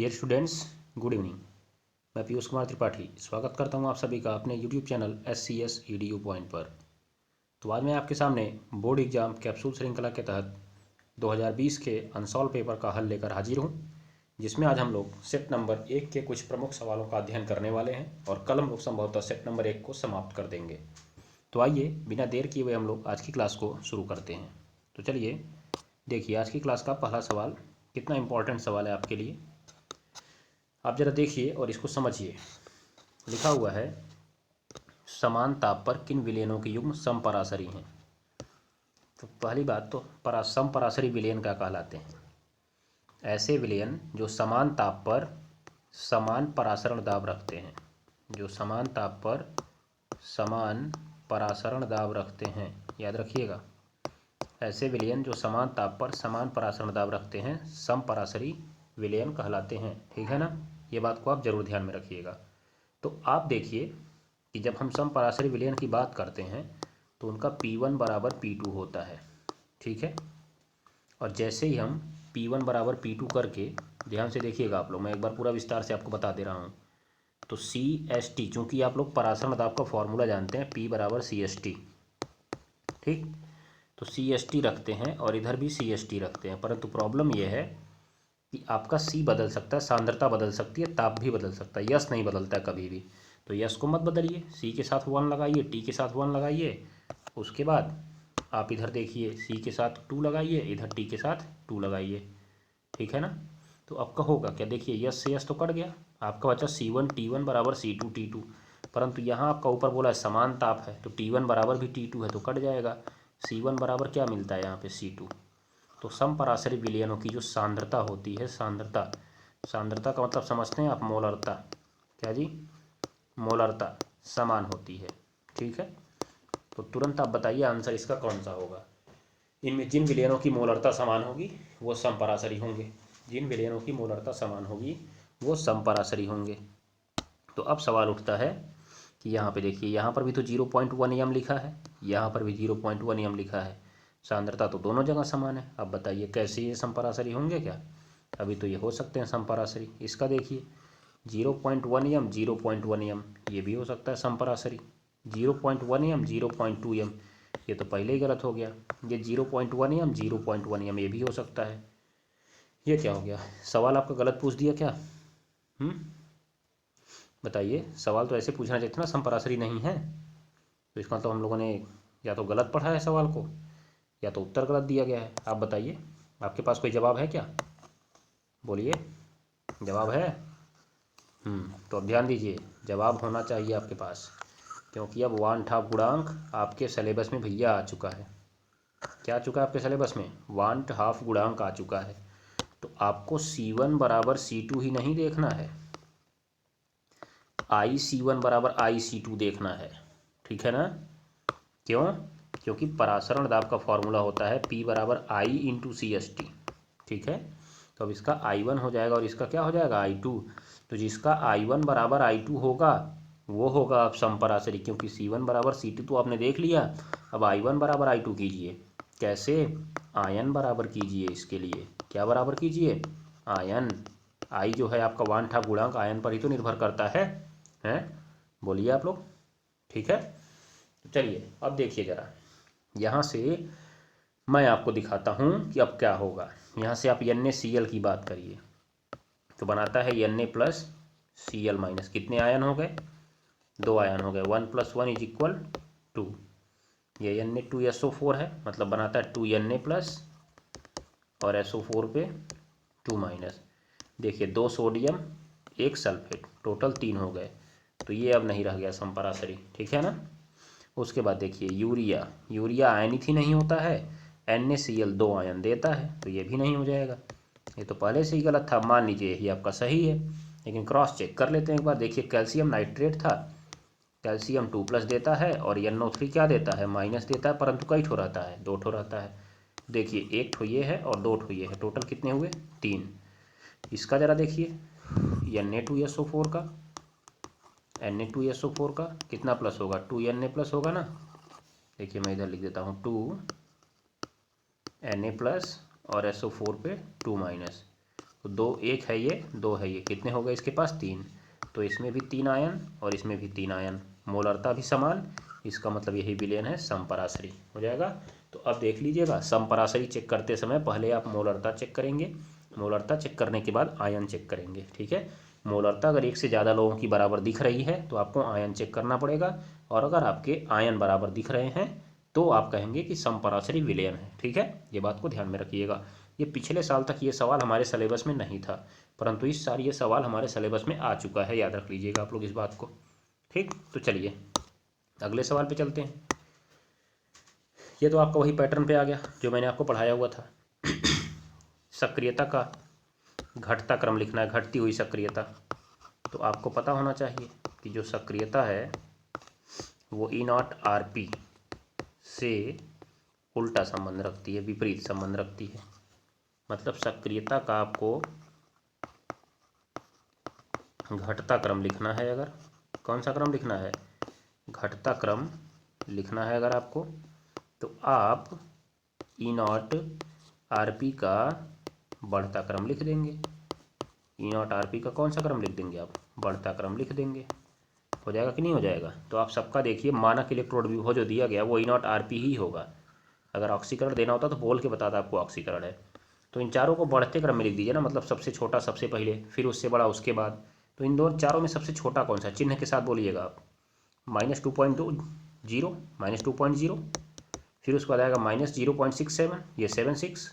Dear students, good evening. मैं पीयूष कुमार त्रिपाठी स्वागत करता हूं आप सभी का अपने YouTube channel SCS EDU point पर। तो आज मैं आपके सामने बोर्ड एग्जाम कैप्सूल श्रृंखला के तहत 2020 के अनसॉल्व पेपर का हल लेकर हाजिर हूं, जिसमें आज हम लोग सेट नंबर 1 के कुछ प्रमुख सवालों का अध्ययन करने वाले हैं और कल हम लोग संभवतः सेट नंबर 1 को समाप्त कर देंगे। तो आइए बिना देर किए हुए हम लोग आज की क्लास को शुरू करते हैं। तो चलिए देखिए, आज की क्लास का पहला सवाल कितना इम्पोर्टेंट सवाल है आपके लिए। आप जरा देखिए और इसको समझिए। लिखा हुआ है, समान ताप पर किन विलयनों के युग्म समपरासरी हैं। तो पहली बात तो समपरासरी विलयन क्या कहलाते हैं? ऐसे विलयन जो समान ताप पर समान परासरण दाब रखते हैं, जो समान ताप पर समान परासरण दाब रखते हैं। याद रखिएगा, ऐसे विलयन जो समान ताप पर समान परासरण दाब रखते हैं समपरासरी विलयन कहलाते हैं। ठीक है ना, ये बात को आप जरूर ध्यान में रखिएगा। तो आप देखिए कि जब हम समपरासरी विलयन की बात करते हैं तो उनका P1 बराबर P2 होता है। ठीक है, और जैसे ही हम P1 बराबर P2 करके, ध्यान से देखिएगा आप लोग, मैं एक बार पूरा विस्तार से आपको बता दे रहा हूँ। तो CST, चूँकि आप लोग परासरण दाब का फॉर्मूला जानते हैं, P बराबर CST। ठीक, तो CST रखते हैं और इधर भी CST रखते हैं, परंतु प्रॉब्लम यह है कि आपका C बदल सकता है, सांद्रता बदल सकती है, ताप भी बदल सकता है, यस नहीं बदलता है कभी भी। तो यस को मत बदलिए, C के साथ 1 लगाइए, T के साथ 1 लगाइए, उसके बाद आप इधर देखिए C के साथ 2 लगाइए, इधर T के साथ 2 लगाइए। ठीक है ना, तो आपका होगा क्या? देखिए, यस से यस तो कट गया, आपका बचा C1 T1 बराबर C2 T2, परंतु यहाँ आपका ऊपर बोला है समान ताप है, तो T1 बराबर भी T2 है, तो कट जाएगा। C1 बराबर क्या मिलता है यहाँ पे? C2। तो समपरासरी विलयनों की जो सांद्रता होती है, सांद्रता का मतलब समझते हैं आप? मोलरता। क्या जी? मोलरता समान होती है। ठीक है, तो तुरंत आप बताइए आंसर इसका कौन सा होगा। इनमें जिन विलयनों की मोलरता समान होगी वो समपरासरी होंगे, जिन विलयनों की मोलरता समान होगी वो समपरासरी होंगे। तो अब सवाल उठता है कि यहाँ पे देखिए, यहाँ पर भी तो 0.1 एम लिखा है, यहाँ पर भी 0.1 एम लिखा है, सांद्रता तो दोनों जगह समान है। अब बताइए कैसे ये समपरासरी होंगे क्या? अभी तो ये हो सकते हैं समपरासरी। इसका देखिए 0.1 एम 0.1 एम, ये भी हो सकता है समपरासरी। 0.1 एम 0.2 एम, ये तो पहले ही गलत हो गया। ये 0.1 एम 0.1 एम, ये भी हो सकता है। ये क्या हो गया? सवाल आपका गलत पूछ दिया क्या? बताइए, सवाल तो ऐसे पूछना चाहिए था ना, समपरासरी नहीं है। तो इसका मतलब हम लोगों ने या तो गलत पढ़ा है सवाल को, या तो उत्तर गलत दिया गया है। आप बताइए, आपके पास कोई जवाब है क्या? बोलिए, जवाब है? तो अब ध्यान दीजिए, जवाब होना चाहिए आपके पास, क्योंकि अब 1/2 गुणांक आपके सिलेबस में भैया आ चुका है। क्या आ चुका है आपके सिलेबस में? 1/2 गुणांक आ चुका है। तो आपको C1 बराबर C2 ही नहीं देखना है, IC1 बराबर IC2 देखना है। ठीक है ना? क्यों? क्योंकि परासरण दाब का फॉर्मूला होता है P बराबर I इंटू CST। ठीक है, तो अब इसका I1 हो जाएगा और इसका क्या हो जाएगा? I2। तो जिसका I1 बराबर I2 होगा वो होगा अब समपरासरी, क्योंकि C1 बराबर C2 तो आपने देख लिया। अब I1 बराबर I2 कीजिए। कैसे? आयन बराबर कीजिए। इसके लिए क्या बराबर कीजिए? आयन। I जो है आपका 1/2 गुणांक आयन पर ही तो निर्भर करता है। बोलिए आप लोग। ठीक है, तो चलिए अब देखिए जरा, यहाँ से मैं आपको दिखाता हूँ कि अब क्या होगा। यहाँ से आप NaCl की बात करिए तो बनाता है Na प्लस Cl माइनस। कितने आयन हो गए? 2 आयन हो गए। 1 + 1 = 2। ये Na2SO4 है, मतलब बनाता है 2Na प्लस और SO4 पे 2 माइनस। देखिए 2 सोडियम 1 सल्फेट, टोटल 3 हो गए। तो ये अब नहीं रह गया समपरासरी। ठीक है ना? उसके बाद देखिए यूरिया आयनित ही नहीं होता है, NaCl 2 आयन देता है, तो ये भी नहीं हो जाएगा। ये तो पहले से ही गलत था, मान लीजिए ये आपका सही है, लेकिन क्रॉस चेक कर लेते हैं एक बार। देखिए कैल्शियम नाइट्रेट था, कैल्शियम 2+ देता है और NO3 क्या देता है? माइनस देता है, परंतु कई ठो रहता है? 2 ठो रहता है। देखिए 1 ठो ये है और 2 ठो ये है, टोटल कितने हुए? 3। इसका ज़रा देखिए Na2SO4 का, Na2SO4 का कितना प्लस होगा? 2Na प्लस होगा ना। देखिए मैं इधर लिख देता हूँ 2Na प्लस और SO4 पे 2 माइनस, तो 2 एक है ये, 2 है ये, कितने हो गए इसके पास 3। तो इसमें भी 3 आयन और इसमें भी 3 आयन, मोलरता भी समान, इसका मतलब यही विलयन है समपराशरी हो जाएगा। तो अब देख लीजिएगा, समपराशरी चेक करते समय पहले आप मोलरता चेक करेंगे, मोलरता चेक करने के बाद आयन चेक करेंगे, ठीक है। मोलरता अगर एक से ज़्यादा लोगों की बराबर दिख रही है तो आपको आयन चेक करना पड़ेगा, और अगर आपके आयन बराबर दिख रहे हैं तो आप कहेंगे कि समपराशरी विलयन है, ठीक है। ये बात को ध्यान में रखिएगा। ये पिछले साल तक ये सवाल हमारे सिलेबस में नहीं था, परंतु इस साल ये सवाल हमारे सिलेबस में आ चुका है, याद रख लीजिएगा आप लोग इस बात को, ठीक। तो चलिए अगले सवाल पे चलते हैं। ये तो आपका वही पैटर्न पे आ गया जो मैंने आपको पढ़ाया हुआ था। सक्रियता का घटता क्रम लिखना है, घटती हुई सक्रियता। तो आपको पता होना चाहिए कि जो सक्रियता है वो E0 RP से उल्टा संबंध रखती है, विपरीत संबंध रखती है। मतलब सक्रियता का आपको घटता क्रम लिखना है, अगर कौन सा क्रम लिखना है, घटता क्रम लिखना है अगर आपको, तो आप E0 RP का बढ़ता क्रम लिख देंगे। E0 RP का कौन सा क्रम लिख देंगे आप, बढ़ता क्रम लिख देंगे। हो जाएगा कि नहीं हो जाएगा। तो आप सबका देखिए, मानक इलेक्ट्रोड विभव जो दिया गया वो E0 RP ही होगा। अगर ऑक्सीकरण देना होता तो बोल के बताता आपको ऑक्सीकरण है। तो इन चारों को बढ़ते क्रम में लिख दीजिए ना, मतलब सबसे छोटा सबसे पहले, फिर उससे बड़ा उसके बाद। तो इन दोनों चारों में सबसे छोटा कौन सा, चिन्ह के साथ बोलिएगा आप। -2.0, -2.0, फिर उसके बाद आएगा -0.67, ये 76,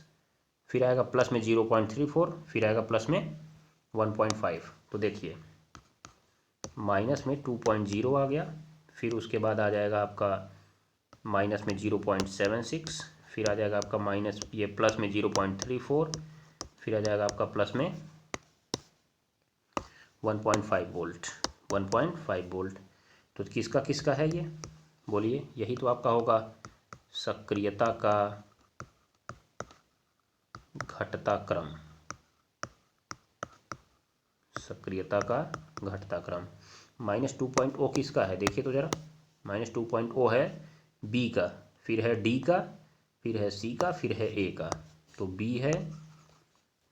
फिर आएगा प्लस में 0.34, फिर आएगा प्लस में 1.5। तो देखिए माइनस में 2.0 आ गया, फिर उसके बाद आ जाएगा आपका माइनस में 0.76, फिर आ जाएगा आपका माइनस ये प्लस में 0.34, फिर आ जाएगा आपका प्लस में 1.5 वोल्ट, 1.5 वोल्ट। तो किसका किसका है ये, बोलिए। यही तो आपका होगा सक्रियता का घटता क्रम, सक्रियता का घटता क्रम। -2.0 किसका है, देखिए तो ज़रा। -2.0 है बी का, फिर है डी का, फिर है सी का, फिर है ए का। तो बी है,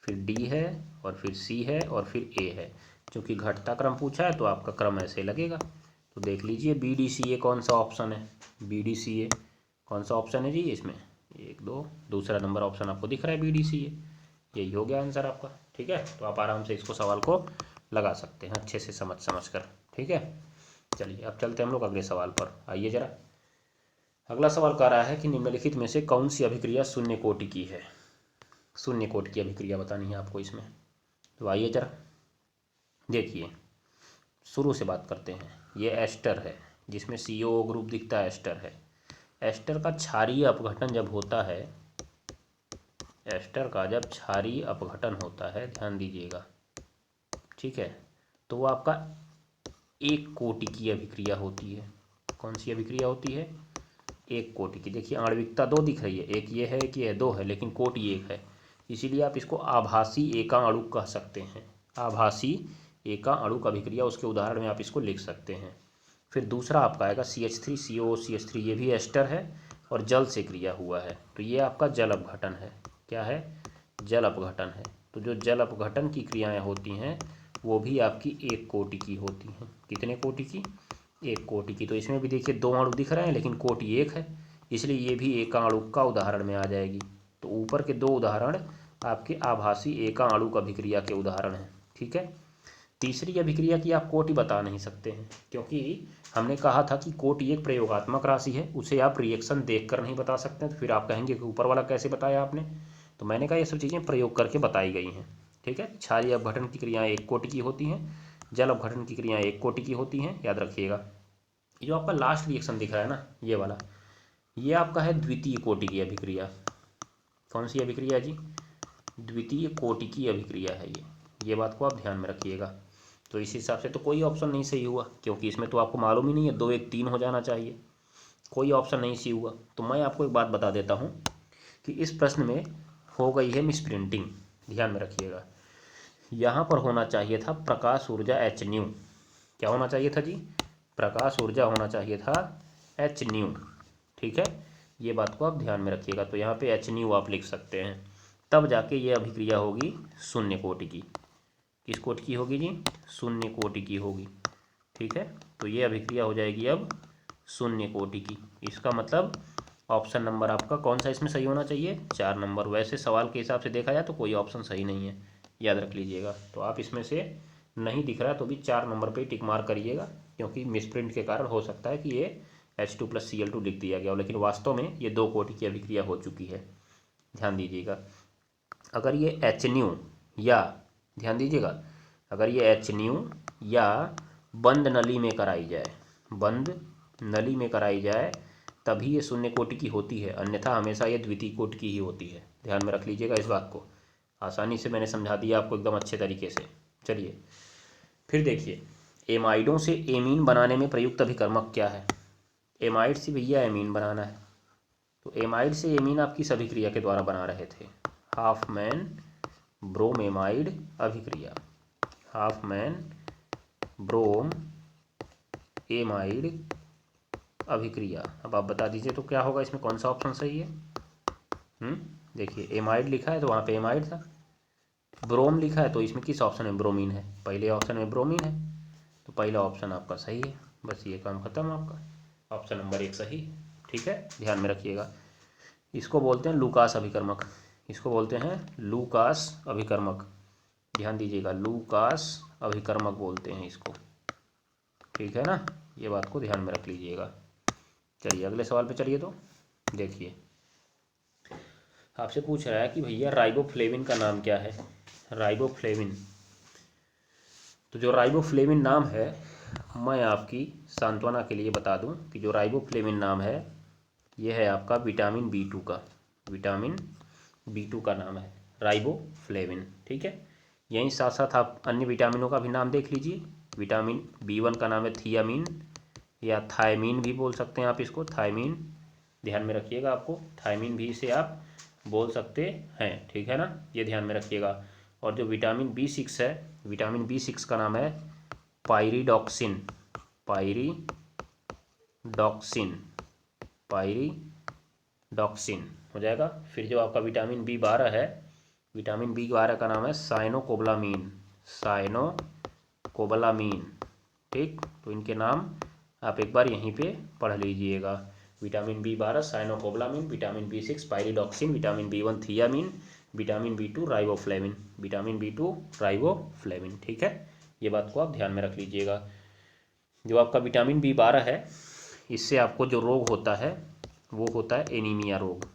फिर डी है, और फिर सी है, और फिर ए है। क्योंकि घटता क्रम पूछा है तो आपका क्रम ऐसे लगेगा। तो देख लीजिए BDCA कौन सा ऑप्शन है, BDCA कौन सा ऑप्शन है जी इसमें, 1 2 दूसरा नंबर ऑप्शन आपको दिख रहा है BDCA, यही हो गया आंसर आपका, ठीक है। तो आप आराम से इसको सवाल को लगा सकते हैं अच्छे से समझ कर, ठीक है। चलिए अब चलते हैं हम लोग अगले सवाल पर। आइए जरा, अगला सवाल कह रहा है कि निम्नलिखित में से कौन सी अभिक्रिया शून्य कोटि की है। शून्य कोटि की अभिक्रिया बतानी है आपको इसमें। तो आइए जरा देखिए, शुरू से बात करते हैं। ये एस्टर है, जिसमें CO ग्रुप दिखता है, एस्टर है। एस्टर का क्षारीय अपघटन जब होता है, एस्टर का जब क्षारीय अपघटन होता है, ध्यान दीजिएगा, ठीक है, तो वो आपका एक कोटि की अभिक्रिया होती है। कौन सी अभिक्रिया होती है, एक कोटि की। देखिए आणविकता 2 दिख रही है, एक ये है, एक ये है, 2 है, लेकिन कोटि एक है। इसीलिए आप इसको आभासी एकाणुक कह सकते हैं। आभासी एकाणुक अभिक्रिया, उसके उदाहरण में आप इसको लिख सकते हैं। फिर दूसरा आपका आएगा CH3COCH3, ये भी एस्टर है और जल से क्रिया हुआ है, तो ये आपका जल अपघटन है। क्या है, जल अपघटन है। तो जो जल अपघटन की क्रियाएं होती हैं वो भी आपकी एक कोटि की होती हैं। कितने कोटि की, एक कोटि की। तो इसमें भी देखिए 2 अणु दिख रहे हैं लेकिन कोटि एक है, इसलिए ये भी एकाणुक का उदाहरण में आ जाएगी। तो ऊपर के 2 उदाहरण आपके आभासी एकाणुक अभिक्रिया के उदाहरण हैं, ठीक है। तीसरी अभिक्रिया की आप कोटि बता नहीं सकते हैं, क्योंकि हमने कहा था कि कोटि एक प्रयोगात्मक राशि है, उसे आप रिएक्शन देखकर नहीं बता सकते। तो फिर आप कहेंगे कि ऊपर वाला कैसे बताया आपने, तो मैंने कहा ये सब चीज़ें प्रयोग करके बताई गई हैं, ठीक है। क्षारीय अपघटन की क्रियाएं एक कोटि की होती हैं, जल अपघटन की क्रियाएं एक कोटि की होती हैं, याद रखिएगा। ये जो आपका लास्ट रिएक्शन दिख रहा है ना, ये वाला, ये आपका है द्वितीय कोटि की अभिक्रिया। कौन सी अभिक्रिया जी, द्वितीय कोटि की अभिक्रिया है ये बात को आप ध्यान में रखिएगा। तो इस हिसाब से तो कोई ऑप्शन नहीं सही हुआ, क्योंकि इसमें तो आपको मालूम ही नहीं है, 2 1 3 हो जाना चाहिए, कोई ऑप्शन नहीं सही हुआ। तो मैं आपको एक बात बता देता हूँ कि इस प्रश्न में हो गई है मिसप्रिंटिंग, ध्यान में रखिएगा। यहाँ पर होना चाहिए था प्रकाश ऊर्जा hν। क्या होना चाहिए था जी, प्रकाश ऊर्जा होना चाहिए था hν, ठीक है। ये बात को आप ध्यान में रखिएगा। तो यहाँ पे hν आप लिख सकते हैं, तब जाके ये अभिक्रिया होगी शून्य कोटि की। किस कोटि की होगी जी? शून्य कोटि की होगी। ठीक है, तो ये अभिक्रिया हो जाएगी अब शून्य कोटि की। इसका मतलब ऑप्शन नंबर आपका कौन सा इसमें सही होना चाहिए? 4 नंबर। वैसे सवाल के हिसाब से देखा जाए तो कोई ऑप्शन सही नहीं है, याद रख लीजिएगा। तो आप इसमें से नहीं दिख रहा है तो भी 4 नंबर पे टिक मार करिएगा, क्योंकि मिसप्रिंट के कारण हो सकता है कि ये H2+Cl2 लिख दिया गया हो, लेकिन वास्तव में ये 2 कोटि की अभिक्रिया हो चुकी है। ध्यान दीजिएगा। अगर ये HNu या, ध्यान दीजिएगा, अगर ये HNu या बंद नली में कराई जाए, बंद नली में कराई जाए तभी ये शून्य कोटि की होती है, अन्यथा हमेशा ये द्वितीय कोटि की ही होती है। ध्यान में रख लीजिएगा इस बात को। आसानी से मैंने समझा दिया आपको एकदम अच्छे तरीके से। चलिए फिर देखिए, एमाइडों से एमीन बनाने में प्रयुक्त अभिकर्मक क्या है? एमाइड से भैया एमीन बनाना है, तो एमाइड से एमीन आप किस अभिक्रिया के द्वारा बना रहे थे? हाफमैन ब्रोम एमाइड अभिक्रिया, हाफमैन ब्रोम एमाइड अभिक्रिया। अब आप बता दीजिए तो क्या होगा इसमें, कौन सा ऑप्शन सही है? देखिए एमाइड लिखा है तो वहाँ पे एमाइड था, ब्रोम लिखा है तो इसमें किस ऑप्शन में ब्रोमीन है? पहले ऑप्शन में ब्रोमीन है, तो पहला ऑप्शन आपका सही है। बस ये काम खत्म आपका, ऑप्शन नंबर 1 सही। ठीक है, ध्यान में रखिएगा। इसको बोलते हैं लूकास अभिकर्मक, इसको बोलते हैं लूकास अभिकर्मक। ध्यान दीजिएगा, लूकास अभिकर्मक बोलते हैं इसको। ठीक है ना, ये बात को ध्यान में रख लीजिएगा। चलिए अगले सवाल पे चलिए। तो देखिए आपसे पूछ रहा है कि भैया राइबोफ्लेविन का नाम क्या है? राइबोफ्लेविन, तो जो राइबोफ्लेविन नाम है, मैं आपकी सांत्वना के लिए बता दूं कि जो राइबोफ्लेविन नाम है ये है आपका विटामिन B2 का, विटामिन B2 का नाम है राइबोफ्लेविन। ठीक है, यहीं साथ साथ आप अन्य विटामिनों का भी नाम देख लीजिए। विटामिन B1 का नाम है थियामीन या थायमीन भी बोल सकते हैं आप इसको, थायमीन। ध्यान में रखिएगा, आपको थायमीन भी इसे आप बोल सकते हैं। ठीक है ना, ये ध्यान में रखिएगा। और जो विटामिन B6 है, विटामिन B6 का नाम है पायरिडॉक्सिन, पायरिडॉक्सिन, पायरिडॉक्सिन हो जाएगा। फिर जो आपका विटामिन B12 है, विटामिन B12 का नाम है साइनोकोबलामीन, साइनोकोबलामीन। ठीक, तो इनके नाम आप एक बार यहीं पे पढ़ लीजिएगा। Vitamin B12 cyanocobalamin, vitamin B6 pyridoxine, vitamin B1 thiamine, vitamin B2 riboflavin, vitamin B2 riboflavin. ठीक है, ये बात को आप ध्यान में रख लीजिएगा। जो आपका विटामिन B12 है, इससे आपको जो रोग होता है वो होता है एनीमिया रोग।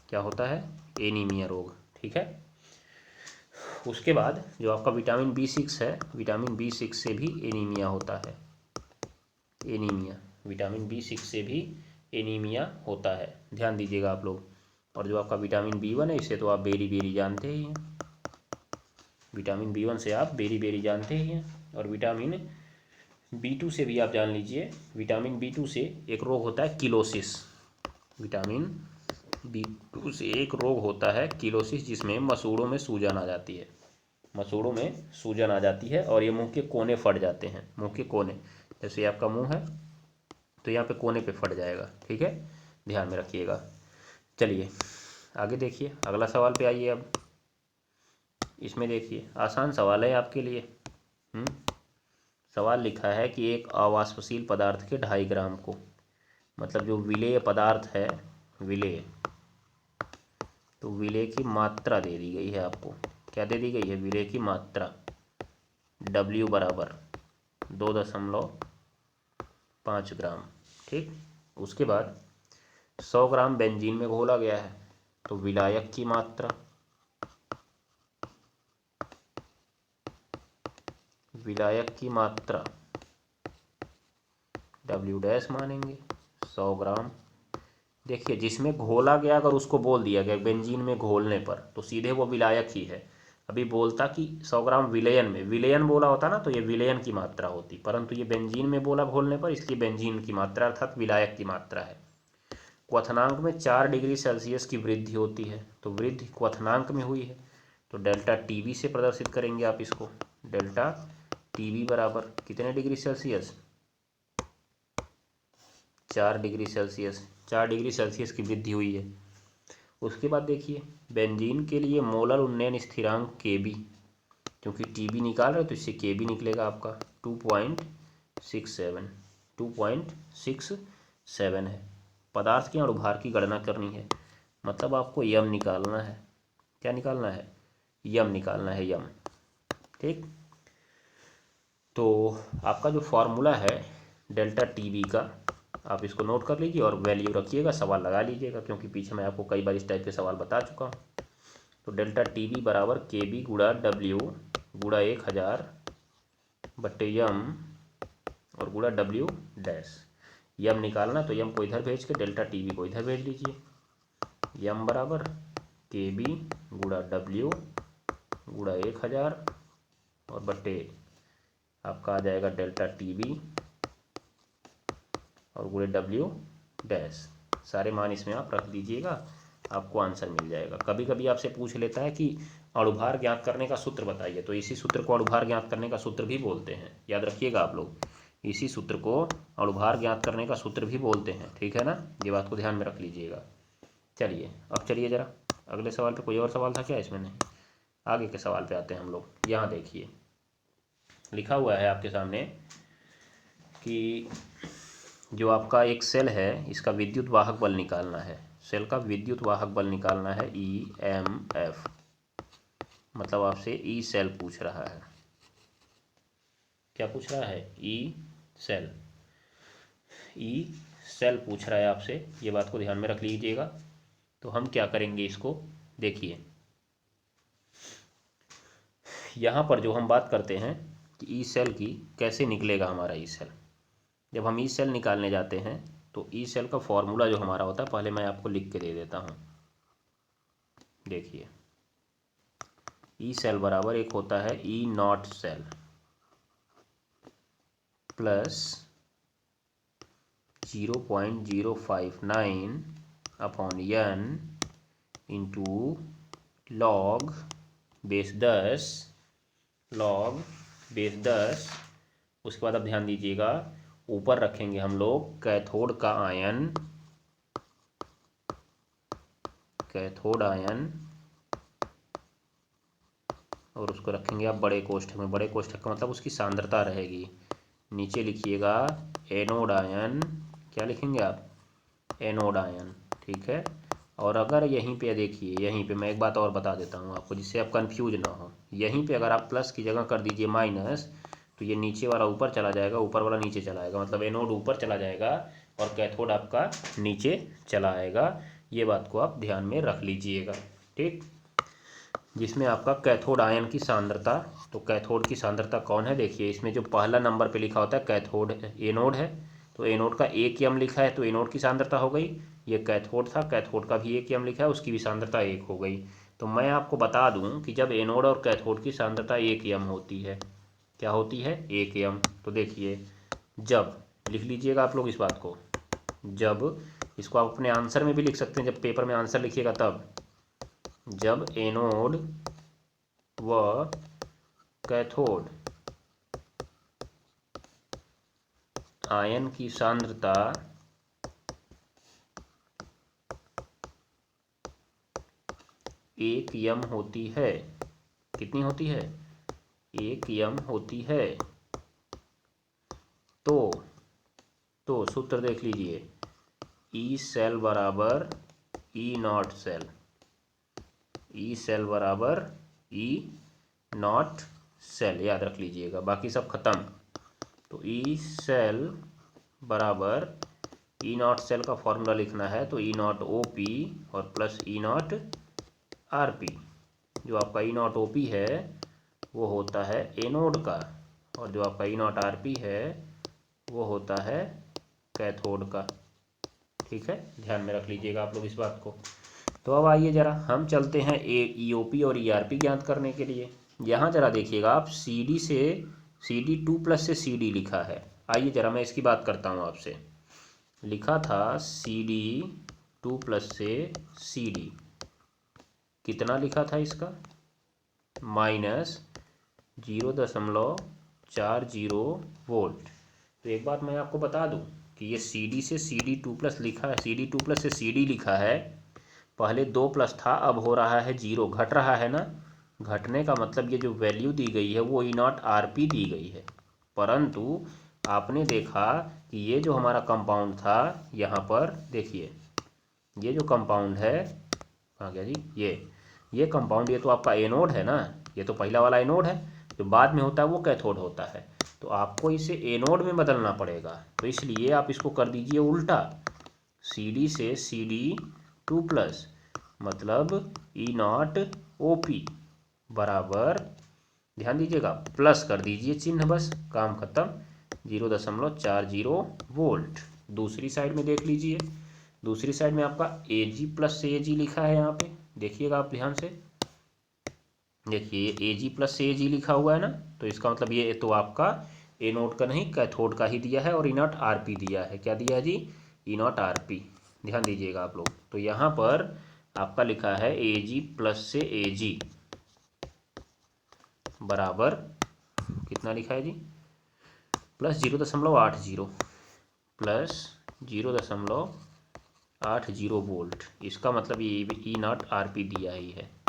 क्या होता है? एनीमिया रोग। ठीक है, उसके बाद जो आपका विटामिन B6 है, विटामिन B6 से भी एनीमिया होता है, एनीमिया, विटामिन B6 से भी एनीमिया होता है। ध्यान दीजिएगा आप लोग। और जो आपका विटामिन B1 है, इसे तो आप बेरी बेरी जानते ही हैं, विटामिन B1 से आप बेरी बेरी जानते ही हैं। और विटामिन B2 से भी आप जान लीजिए, विटामिन B2 से एक रोग होता है किलोसिस, विटामिन B2 से एक रोग होता है किलोसिस, जिसमें मसूड़ों में सूजन आ जाती है, मसूड़ों में सूजन आ जाती है और ये मुंह के कोने फट जाते हैं, मुंह के कोने, जैसे आपका मुंह है तो यहाँ पे कोने पे फट जाएगा। ठीक है, ध्यान में रखिएगा। चलिए आगे देखिए, अगला सवाल पे आइए। अब इसमें देखिए आसान सवाल है आपके लिए। सवाल लिखा है कि एक अवाष्पशील पदार्थ के 2.5 ग्राम को, मतलब जो विलेय पदार्थ है, विलेय, तो विलेय की मात्रा दे दी गई है आपको। क्या दे दी गई है? विलेय की मात्रा। W बराबर 2.5 ग्राम। ठीक, उसके बाद 100 ग्राम बेंजीन में घोला गया है, तो विलायक की मात्रा, विलायक की मात्रा W डैश मानेंगे 100 ग्राम। देखिए जिसमें घोला गया, अगर उसको बोल दिया गया बेंजीन में घोलने पर, तो सीधे वो विलायक ही है। अभी बोलता कि 100 ग्राम विलयन में, विलयन बोला होता ना तो ये विलयन की मात्रा होती, परंतु ये बेंजीन में बोला घोलने पर, इसकी बेंजीन की मात्रा अर्थात विलायक की मात्रा है। क्वथनांक में 4 डिग्री सेल्सियस की वृद्धि होती है, तो वृद्धि क्वथनांक में हुई है, तो डेल्टा टीवी से प्रदर्शित करेंगे आप इसको। डेल्टा टीवी बराबर कितने degree Celsius? 4 degree Celsius, 4 degree Celsius की वृद्धि हुई है। उसके बाद देखिए बेंजीन के लिए मोलर उन्नयन स्थिरांक Kb, क्योंकि Tb निकाल रहे हो तो इससे Kb निकलेगा आपका 2.67 2.67 है। पदार्थ के अणुभार की गणना करनी है, मतलब आपको यम निकालना है। क्या निकालना है? यम निकालना है, यम। ठीक, तो आपका जो फॉर्मूला है डेल्टा Tb का, आप इसको नोट कर लीजिए और वैल्यू रखिएगा, सवाल लगा लीजिएगा, क्योंकि पीछे मैं आपको कई बार इस टाइप के सवाल बता चुका हूँ। तो डेल्टा Tb बराबर Kb गुणा W गुणा 1000 बट्टे यम और गुणा W डैश। यम निकालना तो यम को इधर भेज के डेल्टा Tb को इधर भेज लीजिए। यम बराबर Kb गुणा W गुणा 1000 और बट्टे आपका आ जाएगा डेल्टा Tb और गुणे W डैश। सारे मान इसमें आप रख दीजिएगा, आपको आंसर मिल जाएगा। कभी कभी आपसे पूछ लेता है कि अणुभार ज्ञात करने का सूत्र बताइए, तो इसी सूत्र को अणुभार ज्ञात करने का सूत्र भी बोलते हैं, याद रखिएगा आप लोग। इसी सूत्र को अणुभार ज्ञात करने का सूत्र भी बोलते हैं, ठीक है ना, ये बात को ध्यान में रख लीजिएगा। चलिए अब चलिए ज़रा अगले सवाल पे। कोई और सवाल था क्या इसमें? नहीं, आगे के सवाल पे आते हैं हम लोग। यहाँ देखिए लिखा हुआ है आपके सामने कि जो आपका एक सेल है, इसका विद्युत वाहक बल निकालना है। सेल का विद्युत वाहक बल निकालना है EMF, मतलब आपसे ई सेल पूछ रहा है। क्या पूछ रहा है? ई सेल पूछ रहा है आपसे, ये बात को ध्यान में रख लीजिएगा। तो हम क्या करेंगे इसको, देखिए यहाँ पर जो हम बात करते हैं कि ई सेल की, कैसे निकलेगा हमारा ई सेल। जब हम ई सेल निकालने जाते हैं तो ई सेल का फॉर्मूला जो हमारा होता है, पहले मैं आपको लिख के दे देता हूँ। देखिए ई सेल बराबर एक होता है E naught cell plus 0.059 upon n into log base 10। उसके बाद अब ध्यान दीजिएगा, ऊपर रखेंगे हम लोग कैथोड आयन और उसको रखेंगे आप बड़े कोष्ठक में। बड़े कोष्ठक का मतलब उसकी सांद्रता रहेगी। नीचे लिखिएगा एनोड आयन। क्या लिखेंगे आप? एनोड आयन, ठीक है। और अगर यहीं पे देखिए, यहीं पे मैं एक बात और बता देता हूँ आपको, जिससे आप कंफ्यूज ना हो। यहीं पे अगर आप प्लस की जगह कर दीजिए माइनस, तो ये नीचे वाला ऊपर चला जाएगा, ऊपर वाला नीचे चला आएगा, मतलब एनोड ऊपर चला जाएगा और कैथोड आपका नीचे चला आएगा। ये बात को आप ध्यान में रख लीजिएगा, ठीक। जिसमें आपका कैथोड आयन की सांद्रता, तो कैथोड की सांद्रता कौन है? देखिए इसमें जो पहला नंबर पे लिखा होता है कैथोड एनोड है, तो एनोड का 1 यम लिखा है तो एनोड की सांद्रता हो गई। ये कैथोड था, कैथोड का भी 1 यम लिखा है, उसकी भी सांद्रता 1 हो गई। तो मैं आपको बता दूं कि जब एनोड और कैथोड की सांद्रता 1 यम होती है, क्या होती है? 1 यम। तो देखिए जब, लिख लीजिएगा आप लोग इस बात को, जब, इसको आप अपने आंसर में भी लिख सकते हैं, जब पेपर में आंसर लिखिएगा तब, जब एनोड व कैथोड आयन की सांद्रता 1 यम होती है। कितनी होती है? 1 यम होती है। तो सूत्र देख लीजिए, ई सेल बराबर ई नॉट सेल, ई सेल बराबर ई नॉट सेल, याद रख लीजिएगा, बाकी सब खत्म। तो ई सेल बराबर ई नॉट सेल का फॉर्मूला लिखना है, तो ई नॉट OP और प्लस ई नॉट RP। जो आपका ई नॉट OP है वो होता है एनोड का, और जो आपका ई नॉट RP है वो होता है कैथोड का, ठीक है। ध्यान में रख लीजिएगा आप लोग इस बात को। तो अब आइए ज़रा हम चलते हैं EOP और ERP ज्ञात करने के लिए। यहाँ ज़रा देखिएगा आप, CD2+ से CD लिखा है। आइए ज़रा मैं इसकी बात करता हूँ आपसे। लिखा था CD2+ से CD, कितना लिखा था इसका? -0.40 वोल्ट। तो एक बात मैं आपको बता दूं कि ये CD से CD2+ लिखा है, CD2+ से CD लिखा है, पहले 2 प्लस था, अब हो रहा है 0, घट रहा है ना। घटने का मतलब ये जो वैल्यू दी गई है वो ई नॉट आर पी दी गई है, परंतु आपने देखा कि ये जो हमारा कंपाउंड था, यहाँ पर देखिए ये जो कंपाउंड है, कहाँ गया जी, ये कंपाउंड, ये तो आपका एनोड है ना, ये तो पहला वाला एनोड है, जो बाद में होता है वो कैथोड होता है। तो आपको इसे एनोड में बदलना पड़ेगा, तो इसलिए आप इसको कर दीजिए उल्टा, सी डी से सी डी 2+, मतलब ई नॉट ओ पी बराबर, ध्यान दीजिएगा, प्लस कर दीजिए चिन्ह, बस काम खत्म, 0.40 वोल्ट। दूसरी साइड में देख लीजिए, दूसरी साइड में आपका ए जी प्लस से ए जी लिखा है, यहाँ पे देखिएगा आप ध्यान से, देखिए ए जी प्लस से ए जी लिखा हुआ है ना, तो इसका मतलब ये तो आपका एनोड का नहीं कैथोड का ही दिया है, और ई नॉट आर पी दिया है, क्या दिया है जी, ई नॉट आर पी। ध्यान दीजिएगा आप लोग, तो यहाँ पर आपका लिखा है ए जी प्लस से ए जी बराबर कितना लिखा है जी, प्लस 0.80 प्लस 0.80 वोल्ट, इसका मतलब ये ई नॉट आर पी दिया ही है।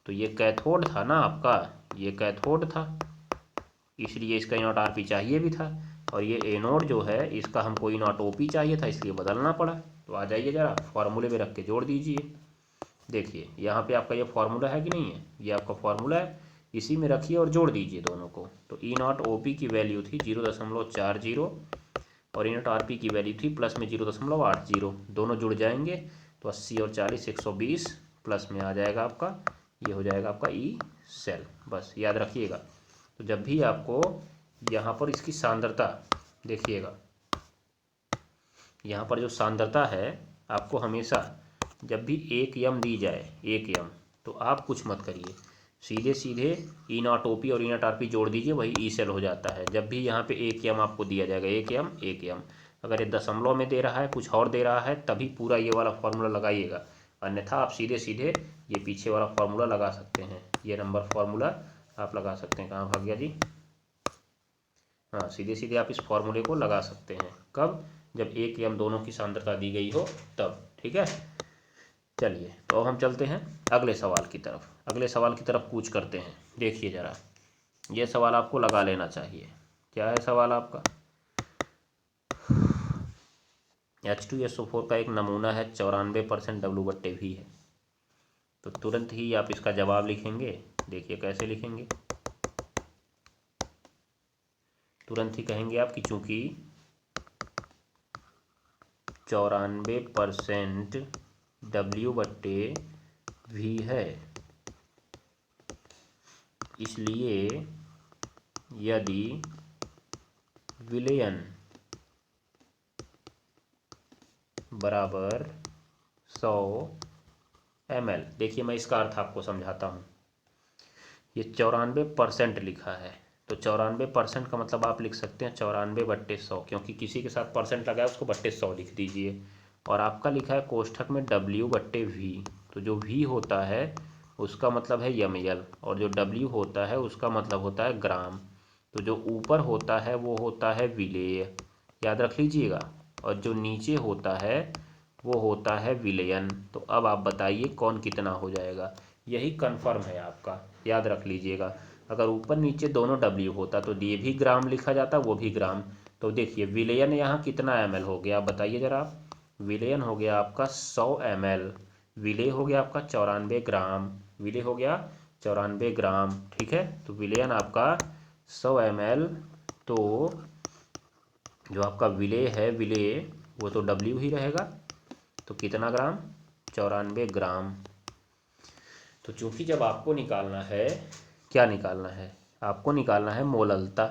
तो ये कैथोड था ना आपका, ये कैथोड था, इसलिए इसका ई नॉट आर पी चाहिए भी था, और ये एनोड जो है इसका हमको ई नॉट ओ पी चाहिए था, इसलिए बदलना पड़ा। तो आ जाइए ज़रा फॉर्मूले में रख के जोड़ दीजिए, देखिए यहाँ पे आपका ये फार्मूला है कि नहीं है, ये आपका फार्मूला है, इसी में रखिए और जोड़ दीजिए दोनों को। तो ई नॉट ओ पी की वैल्यू थी 0.40 और ई नॉट आर पी की वैल्यू थी प्लस में 0.80, दोनों जुड़ जाएंगे तो 80 और 40 120 प्लस में आ जाएगा आपका, ये हो जाएगा आपका ई सेल, बस याद रखिएगा। तो जब भी आपको यहाँ पर इसकी सांद्रता देखिएगा, यहाँ पर जो सांद्रता है आपको हमेशा जब भी 1 यम दी जाए, 1 यम, तो आप कुछ मत करिए, सीधे सीधे ई नॉट ओ पी और ई नॉट आर पी जोड़ दीजिए, वही ई सेल हो जाता है। जब भी यहाँ पे 1 यम आपको दिया जाएगा, 1 यम 1 यम, अगर ये दशमलव में दे रहा है, कुछ और दे रहा है, तभी पूरा ये वाला फार्मूला लगाइएगा, अन्यथा आप सीधे सीधे ये पीछे वाला फार्मूला लगा सकते हैं, ये नंबर फार्मूला आप लगा सकते हैं। कहाँ भाग गया जी, हाँ सीधे सीधे आप इस फार्मूले को लगा सकते हैं, कब, जब 1 यम दोनों की सांद्रता दी गई हो तब, ठीक है। चलिए तो अब हम चलते हैं अगले सवाल की तरफ, अगले सवाल की तरफ कूच करते हैं। देखिए ज़रा, ये सवाल आपको लगा लेना चाहिए, क्या है सवाल आपका, H2SO4 का एक नमूना है, 94% W/V है, तो तुरंत ही आप इसका जवाब लिखेंगे। देखिए कैसे लिखेंगे, तुरंत ही कहेंगे आप कि चूंकि 94% W/V है, इसलिए यदि विलयन बराबर 100 ml, देखिए मैं इसका अर्थ आपको समझाता हूँ, ये 94% लिखा है, तो 94% का मतलब आप लिख सकते हैं 94/100, क्योंकि किसी के साथ परसेंट लगा है उसको बट्टे 100 लिख दीजिए, और आपका लिखा है कोष्ठक में W/V, तो जो V होता है उसका मतलब है ml, और जो W होता है उसका मतलब होता है ग्राम, तो जो ऊपर होता है वो होता है विलेय, याद रख लीजिएगा, और जो नीचे होता है वो होता है विलयन। तो अब आप बताइए कौन कितना हो जाएगा, यही कन्फर्म है आपका, याद रख लीजिएगा। अगर ऊपर नीचे दोनों W होता तो ये भी ग्राम लिखा जाता, वो भी ग्राम। तो देखिए विलयन यहाँ कितना ml हो गया, बताइए ज़रा आप, विलयन हो गया आपका 100 ml, विलेय हो गया आपका 94 ग्राम, विलेय हो गया 94 ग्राम, ठीक है। तो विलयन आपका 100 ml, तो जो आपका विलेय है, विलेय वो तो W ही रहेगा, तो कितना ग्राम, 94 ग्राम। तो चूंकि जब आपको निकालना है, क्या निकालना है, आपको निकालना है मोललता,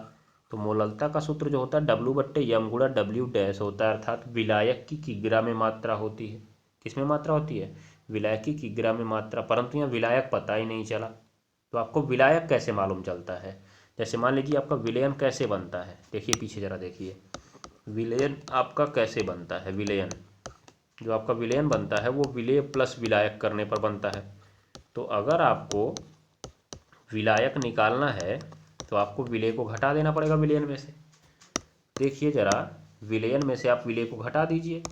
तो मोललता का सूत्र जो होता है W/m गुणा W' होता है, अर्थात विलायक की किग्रा में मात्रा होती है, किस में मात्रा होती है, विलायक की किग्रा में मात्रा, परंतु यहाँ विलायक पता ही नहीं चला। तो आपको विलायक कैसे मालूम चलता है, जैसे मान लीजिए आपका विलयन कैसे बनता है, देखिए पीछे ज़रा देखिए, विलयन आपका कैसे बनता है, विलयन जो आपका विलयन बनता है वो विलेय प्लस विलायक करने पर बनता है। तो अगर आपको विलायक निकालना है तो आपको विलेय को घटा देना पड़ेगा विलयन में से, देखिए ज़रा विलयन में से आप विलेय को घटा दीजिए,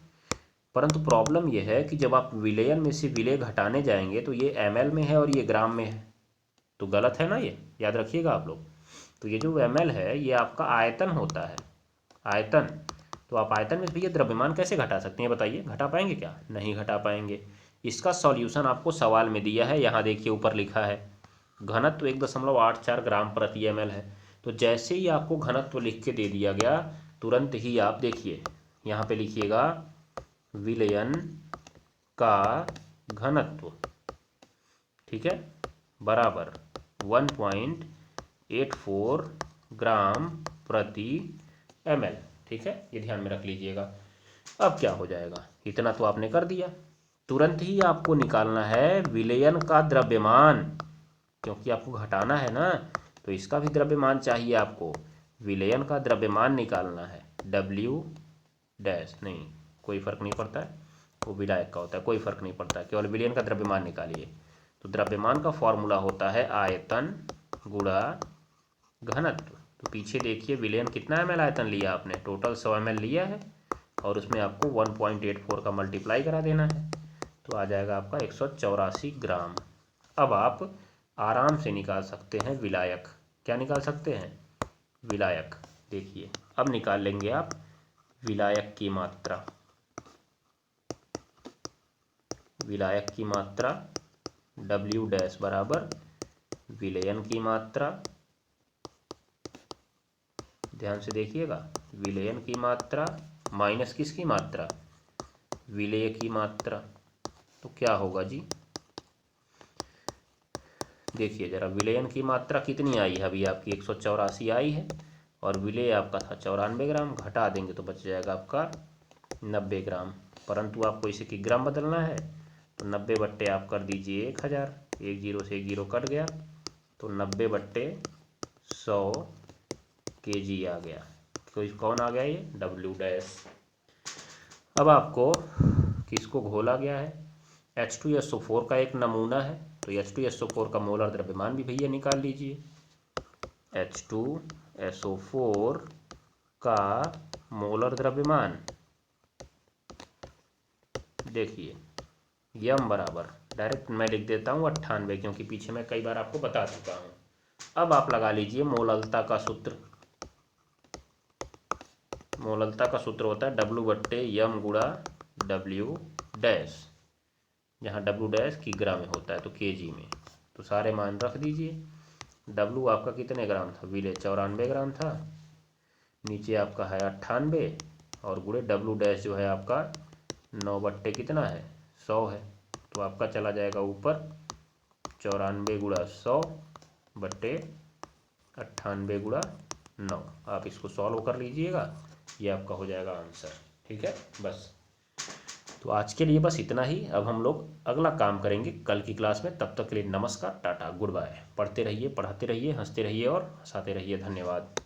परंतु प्रॉब्लम यह है कि जब आप विलयन में से विलेय घटाने जाएंगे तो ये ml में है और ये ग्राम में है, तो गलत है ना, ये याद रखिएगा आप लोग। तो ये जो ml है ये आपका आयतन होता है, आयतन। तो आप आयतन में भैया द्रव्यमान कैसे घटा सकते हैं बताइए, घटा पाएंगे क्या? नहीं घटा पाएंगे। इसका सॉल्यूशन आपको सवाल में दिया है, यहाँ देखिए ऊपर लिखा है घनत्व 1.84 ग्राम प्रति ml है। तो जैसे ही आपको घनत्व लिख के दे दिया गया, तुरंत ही आप देखिए यहाँ पे लिखिएगा विलयन का घनत्व, ठीक है, बराबर 1.84 ग्राम प्रति ml, ठीक है, ये ध्यान में रख लीजिएगा। अब क्या हो जाएगा, इतना तो आपने कर दिया। तुरंत ही आपको निकालना है विलयन का द्रव्यमान, क्योंकि आपको घटाना है ना, तो इसका भी द्रव्यमान चाहिए आपको। विलयन का द्रव्यमान निकालना है, W डैश नहीं, कोई फर्क नहीं पड़ता है, वो विलायक का होता है, कोई फर्क नहीं पड़ता है, केवल विलयन का द्रव्यमान निकालिए। तो द्रव्यमान का फॉर्मूला होता है आयतन गुणा घनत्व। तो पीछे देखिए विलयन कितना ml आयतन लिया आपने, टोटल 100 ml लिया है और उसमें आपको 1.84 का मल्टीप्लाई करा देना है, तो आ जाएगा आपका 184 ग्राम। अब आप आराम से निकाल सकते हैं विलायक। क्या निकाल सकते हैं? विलायक। देखिए अब निकाल लेंगे आप विलायक की मात्रा, विलायक की मात्रा W डैश बराबर विलयन की मात्रा, ध्यान से देखिएगा, विलयन की मात्रा माइनस किसकी मात्रा? विलेय की मात्रा। तो क्या होगा जी, देखिए जरा, विलयन की मात्रा कितनी आई है अभी आपकी? 184 आई है और विलेय आपका था 94 ग्राम, घटा देंगे तो बच जाएगा आपका 90 ग्राम। परंतु आपको इसे किग्राम बदलना है, तो 90 बट्टे आप कर दीजिए 1000, एक जीरो से एक जीरो कट गया, तो 90 बट्टे 100 kg आ गया। तो कौन आ गया? ये W डैश। अब आपको किसको घोला गया है? H2SO4 का एक नमूना है, तो H2SO4 का मोलर द्रव्यमान भी भैया निकाल लीजिए। H2SO4 का मोलर द्रव्यमान देखिए यम बराबर, डायरेक्ट मैं लिख देता हूँ 98, क्योंकि पीछे मैं कई बार आपको बता चुका हूँ। अब आप लगा लीजिए मोललता का सूत्र। मोललता का सूत्र होता है W बट्टे यम गुणा W डैश, जहाँ W डैश किग्रा में होता है तो kg में। तो सारे मान रख दीजिए। W आपका कितने ग्राम था? विलेय 94 ग्राम था, नीचे आपका है 98 और गुणे W डैश जो है आपका 9 बट्टे कितना है? 100 है। तो आपका चला जाएगा ऊपर 94 गुणा 100 बट्टे 98 गुणा 9। आप इसको सॉल्व कर लीजिएगा, ये आपका हो जाएगा आंसर, ठीक है। बस, तो आज के लिए बस इतना ही। अब हम लोग अगला काम करेंगे कल की क्लास में। तब तक के लिए नमस्कार, टाटा, गुड बाय। पढ़ते रहिए, पढ़ाते रहिए, हंसते रहिए और हंसाते रहिए। धन्यवाद।